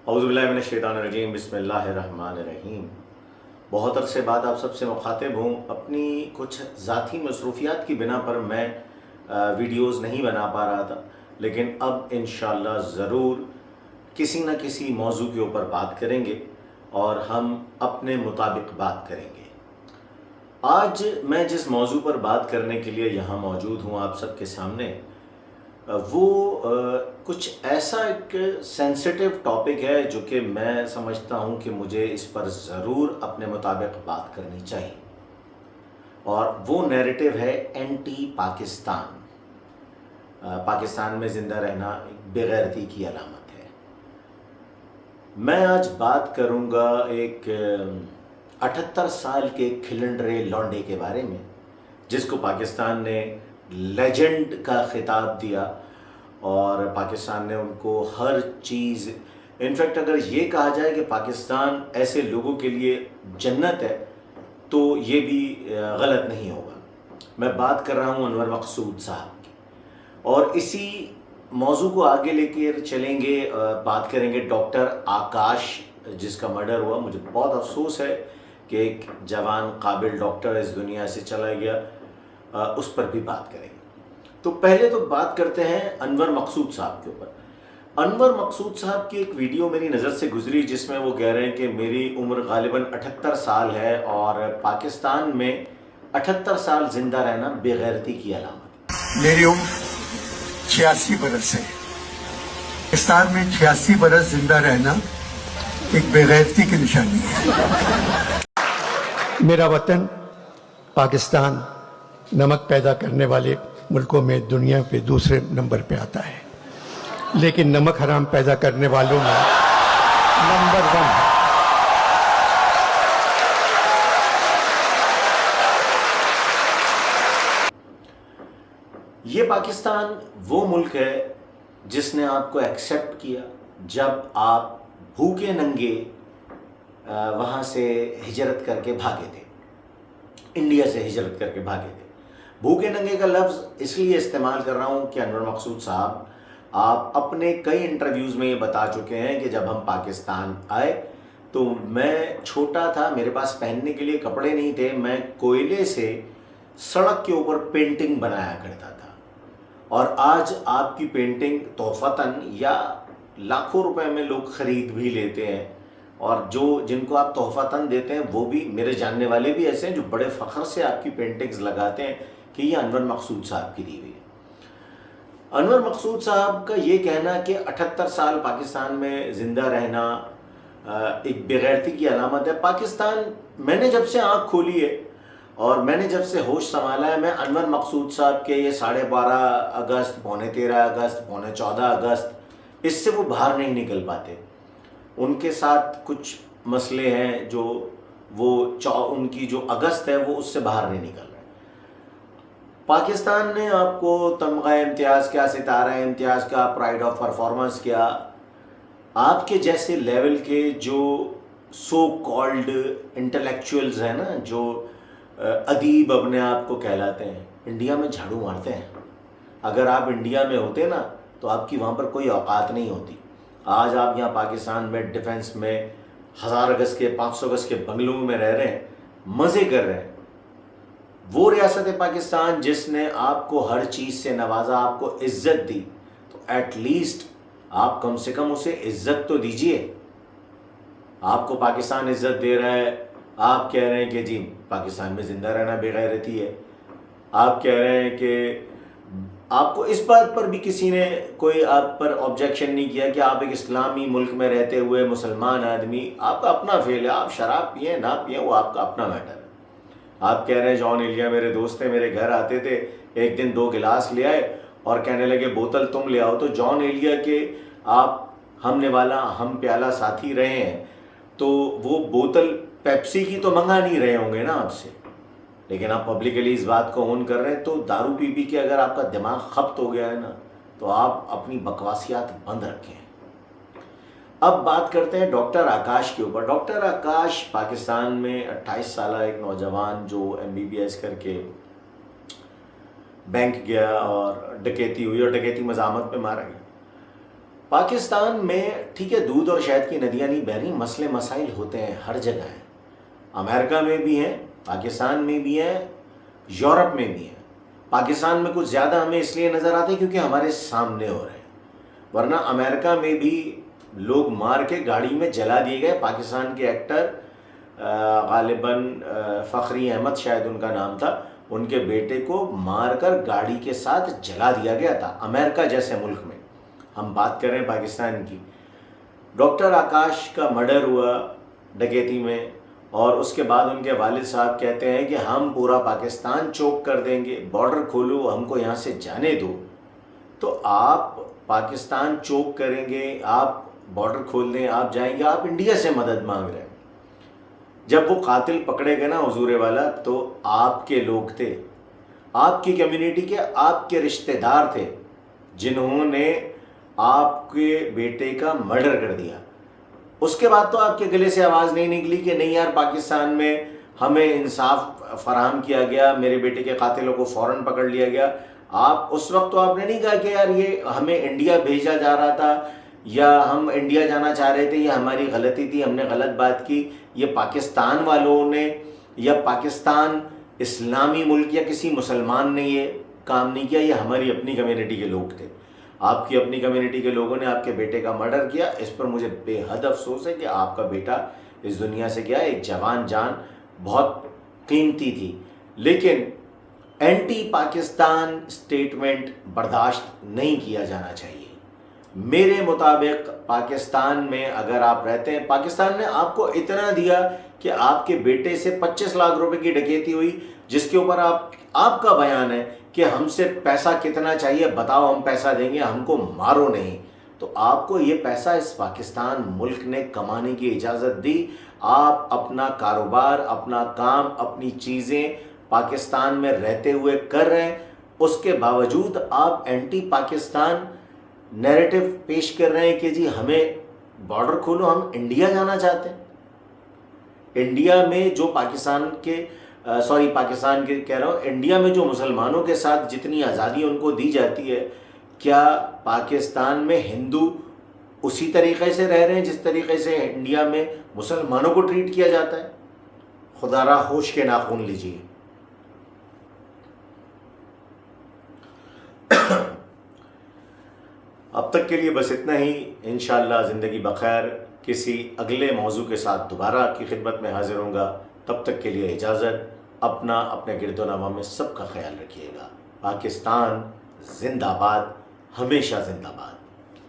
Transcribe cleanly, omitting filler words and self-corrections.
اعوذ باللہ من الشیطان الرجیم، بسم اللہ الرحمن الرحیم۔ بہت عرصے بعد آپ سب سے مخاطب ہوں۔ اپنی کچھ ذاتی مصروفیات کی بنا پر میں ویڈیوز نہیں بنا پا رہا تھا، لیکن اب انشاءاللہ ضرور کسی نہ کسی موضوع کے اوپر بات کریں گے اور ہم اپنے مطابق بات کریں گے۔ آج میں جس موضوع پر بات کرنے کے لیے یہاں موجود ہوں آپ سب کے سامنے، وہ کچھ ایسا ایک سینسٹیو ٹاپک ہے جو کہ میں سمجھتا ہوں کہ مجھے اس پر ضرور اپنے مطابق بات کرنی چاہیے، اور وہ نیریٹو ہے اینٹی پاکستان۔ پاکستان میں زندہ رہنا ایک بے غیرتی کی علامت ہے۔ میں آج بات کروں گا ایک 78 سال کے کھلنڈرے لونڈے کے بارے میں، جس کو پاکستان نے لیجنڈ کا خطاب دیا، اور پاکستان نے ان کو ہر چیز، انفیکٹ اگر یہ کہا جائے کہ پاکستان ایسے لوگوں کے لیے جنت ہے تو یہ بھی غلط نہیں ہوگا۔ میں بات کر رہا ہوں انور مقصود صاحب کی، اور اسی موضوع کو آگے لے کے چلیں گے۔ بات کریں گے ڈاکٹر آکاش، جس کا مرڈر ہوا۔ مجھے بہت افسوس ہے کہ ایک جوان قابل ڈاکٹر اس دنیا سے چلا گیا، اس پر بھی بات کریں گے۔ تو پہلے تو بات کرتے ہیں انور مقصود صاحب کے اوپر۔ انور مقصود صاحب کی ایک ویڈیو میری نظر سے گزری، جس میں وہ کہہ رہے ہیں کہ میری عمر غالباً 78 سال ہے اور پاکستان میں 78 سال زندہ رہنا بے غیرتی کی علامت ہے۔ میری عمر 86 برس ہے۔ پاکستان میں 86 برس زندہ رہنا ایک بے غیرتی کی نشانی ہے۔ میرا وطن پاکستان نمک پیدا کرنے والے ملکوں میں دنیا پہ دوسرے نمبر پہ آتا ہے، لیکن نمک حرام پیدا کرنے والوں میں نمبر 1 ہے۔ یہ پاکستان وہ ملک ہے جس نے آپ کو ایکسیپٹ کیا جب آپ بھوکے ننگے وہاں سے ہجرت کر کے بھاگے تھے، انڈیا سے ہجرت کر کے بھاگے تھے۔ بھوکے ننگے کا لفظ اس لیے استعمال کر رہا ہوں کہ انور مقصود صاحب، آپ اپنے کئی انٹرویوز میں یہ بتا چکے ہیں کہ جب ہم پاکستان آئے تو میں چھوٹا تھا، میرے پاس پہننے کے لیے کپڑے نہیں تھے، میں کوئلے سے سڑک کے اوپر پینٹنگ بنایا کرتا تھا، اور آج آپ کی پینٹنگ تحفتاً یا لاکھوں روپے میں لوگ خرید بھی لیتے ہیں، اور جن کو آپ تحفتاً دیتے ہیں وہ بھی، میرے جاننے والے بھی ایسے ہیں جو بڑے فخر سے آپ کی پینٹنگز لگاتے ہیں کہ یہ انور مقصود صاحب کی دی ہوئی ہے۔ انور مقصود صاحب کا یہ کہنا کہ 78 سال پاکستان میں زندہ رہنا ایک بے غیرتی کی علامت ہے۔ پاکستان، میں نے جب سے آنکھ کھولی ہے اور میں نے جب سے ہوش سنبھالا ہے، میں انور مقصود صاحب کے یہ 12.5 اگست، 13.5 اگست، 14.5 اگست، اس سے وہ باہر نہیں نکل پاتے۔ ان کے ساتھ کچھ مسئلے ہیں جو ان کی جو اگست ہے وہ اس سے باہر نہیں نکل رہے۔ پاکستان نے آپ کو تمغہ امتیاز کیا، ستارہ امتیاز کا، پرائڈ آف پرفارمنس کیا۔ آپ کے جیسے لیول کے جو سو کالڈ انٹلیکچوئلز ہیں نا، جو ادیب اپنے آپ کو کہلاتے ہیں، انڈیا میں جھاڑو مارتے ہیں۔ اگر آپ انڈیا میں ہوتے نا تو آپ کی وہاں پر کوئی اوقات نہیں ہوتی۔ آج آپ یہاں پاکستان میں ڈیفنس میں 1000 گز کے، 500 گز کے بنگلوں میں رہ رہے ہیں، مزے کر رہے ہیں۔ وہ ریاست پاکستان جس نے آپ کو ہر چیز سے نوازا، آپ کو عزت دی، تو ایٹ لیسٹ آپ کم سے کم اسے عزت تو دیجئے۔ آپ کو پاکستان عزت دے رہا ہے، آپ کہہ رہے ہیں کہ جی پاکستان میں زندہ رہنا بے غیرتی ہے۔ آپ کہہ رہے ہیں کہ آپ کو اس بات پر بھی کسی نے کوئی آپ پر آبجیکشن نہیں کیا کہ آپ ایک اسلامی ملک میں رہتے ہوئے مسلمان آدمی، آپ کا اپنا فیل ہے، آپ شراب پئیں نہ پئیں وہ آپ کا اپنا میٹر ہے۔ آپ کہہ رہے ہیں جان ایلیا میرے دوست ہیں، میرے گھر آتے تھے، ایک دن 2 گلاس لے آئے اور کہنے لگے بوتل تم لے آؤ، تو جان ایلیا کے آپ ہم نوالا ہم پیالہ ساتھی رہے ہیں، تو وہ بوتل پیپسی کی تو منگا نہیں رہے ہوں گے نا آپ سے، لیکن آپ پبلکلی اس بات کو اون کر رہے ہیں۔ تو دارو پی پی کے اگر آپ کا دماغ خبت ہو گیا ہے نا، تو آپ اپنی بکواسیات بند رکھیں۔ اب بات کرتے ہیں ڈاکٹر آکاش کے اوپر۔ ڈاکٹر آکاش پاکستان میں 28 سالہ ایک نوجوان جو MBBS کر کے بینک گیا اور ڈکیتی ہوئی، اور ڈکیتی مزاحمت پہ مارا گیا۔ پاکستان میں ٹھیک ہے دودھ اور شہد کی ندیاں نہیں بہ رہی، مسئلے مسائل ہوتے ہیں ہر جگہ ہیں، امریکہ میں بھی ہیں، پاکستان میں بھی ہیں، یورپ میں بھی ہیں۔ پاکستان میں کچھ زیادہ ہمیں اس لیے نظر آتے ہیں کیونکہ ہمارے سامنے ہو رہے ہیں، ورنہ امریکہ میں بھی لوگ مار کے گاڑی میں جلا دیے گئے۔ پاکستان کے ایکٹر غالباً فخری احمد شاید ان کا نام تھا، ان کے بیٹے کو مار کر گاڑی کے ساتھ جلا دیا گیا تھا امریکہ جیسے ملک میں۔ ہم بات کر رہے ہیں پاکستان کی۔ ڈاکٹر آکاش کا مرڈر ہوا ڈکیتی میں، اور اس کے بعد ان کے والد صاحب کہتے ہیں کہ ہم پورا پاکستان چوک کر دیں گے، بارڈر کھولو، ہم کو یہاں سے جانے دو۔ تو آپ پاکستان چوک کریں گے، آپ بارڈر کھول دیں، آپ جائیں گے، آپ انڈیا سے مدد مانگ رہے ہیں۔ جب وہ قاتل پکڑے گئے نا حضور والا، تو آپ کے لوگ تھے، آپ کی کمیونٹی کے، آپ کے رشتہ دار تھے جنہوں نے آپ کے بیٹے کا مرڈر کر دیا۔ اس کے بعد تو آپ کے گلے سے آواز نہیں نکلی کہ نہیں یار پاکستان میں ہمیں انصاف فراہم کیا گیا، میرے بیٹے کے قاتلوں کو فوراً پکڑ لیا گیا۔ آپ اس وقت تو آپ نے نہیں کہا کہ یار یہ ہمیں انڈیا بھیجا جا رہا تھا، یا ہم انڈیا جانا چاہ رہے تھے، یہ ہماری غلطی تھی، ہم نے غلط بات کی، یہ پاکستان والوں نے یا پاکستان اسلامی ملک یا کسی مسلمان نے یہ کام نہیں کیا، یہ ہماری اپنی کمیونٹی کے لوگ تھے۔ آپ کی اپنی کمیونٹی کے لوگوں نے آپ کے بیٹے کا مرڈر کیا۔ اس پر مجھے بے حد افسوس ہے کہ آپ کا بیٹا اس دنیا سے گیا، ایک جوان جان بہت قیمتی تھی، لیکن اینٹی پاکستان سٹیٹمنٹ برداشت نہیں کیا جانا چاہیے۔ میرے مطابق پاکستان میں اگر آپ رہتے ہیں، پاکستان نے آپ کو اتنا دیا کہ آپ کے بیٹے سے 25 لاکھ روپے کی ڈکیتی ہوئی، جس کے اوپر آپ کا بیان ہے کہ ہم سے پیسہ کتنا چاہیے بتاؤ، ہم پیسہ دیں گے، ہم کو مارو نہیں۔ تو آپ کو یہ پیسہ اس پاکستان ملک نے کمانے کی اجازت دی، آپ اپنا کاروبار، اپنا کام، اپنی چیزیں پاکستان میں رہتے ہوئے کر رہے ہیں، اس کے باوجود آپ اینٹی پاکستان نیریٹو پیش کر رہے ہیں کہ جی ہمیں بارڈر کھولو، ہم انڈیا جانا چاہتے ہیں۔ انڈیا میں جو پاکستان کے کہہ رہا ہوں، انڈیا میں جو مسلمانوں کے ساتھ جتنی آزادی ان کو دی جاتی ہے، کیا پاکستان میں ہندو اسی طریقے سے رہ رہے ہیں جس طریقے سے انڈیا میں مسلمانوں کو ٹریٹ کیا جاتا ہے؟ خدا را ہوش کے ناخن لیجیے۔ اب تک کے لیے بس اتنا ہی، انشاءاللہ زندگی بخیر کسی اگلے موضوع کے ساتھ دوبارہ آپ کی خدمت میں حاضر ہوں گا۔ تب تک کے لیے اجازت، اپنا اپنے گرد و نواح میں سب کا خیال رکھیے گا۔ پاکستان زندہ باد، ہمیشہ زندہ باد۔